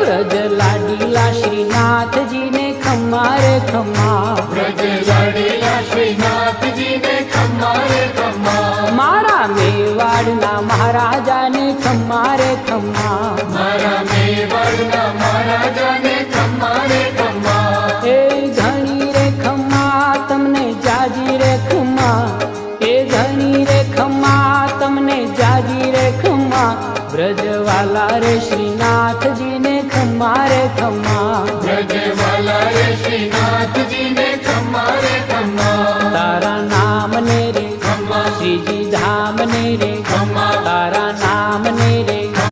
व्रज लाडीला श्रीनाथ जी ने खम्मा रे खम्मा, व्रज लाडीला श्रीनाथ जी ने खम्मा रे खम्मा, मारा मेवाड़ना महाराजा ने खम्मा रे खम्मा, मारा मेवाड़ना महाराजा ने खम्मा रे खम्मा, ए धनी रे खम्मा तमने जाजी रे खम्मा, ए धनी रे खम्मा तमने जाजी रे खम्मा, ब्रजवाला रे श्रीनाथ जी ने खम्मा रे खम्मा, ब्रजवाला रे श्रीनाथ जी ने खम्मा रे खम्मा, तारा नाम ने रे खम्मा, श्रीजी धाम ने रे खम्मा, तारा नाम ने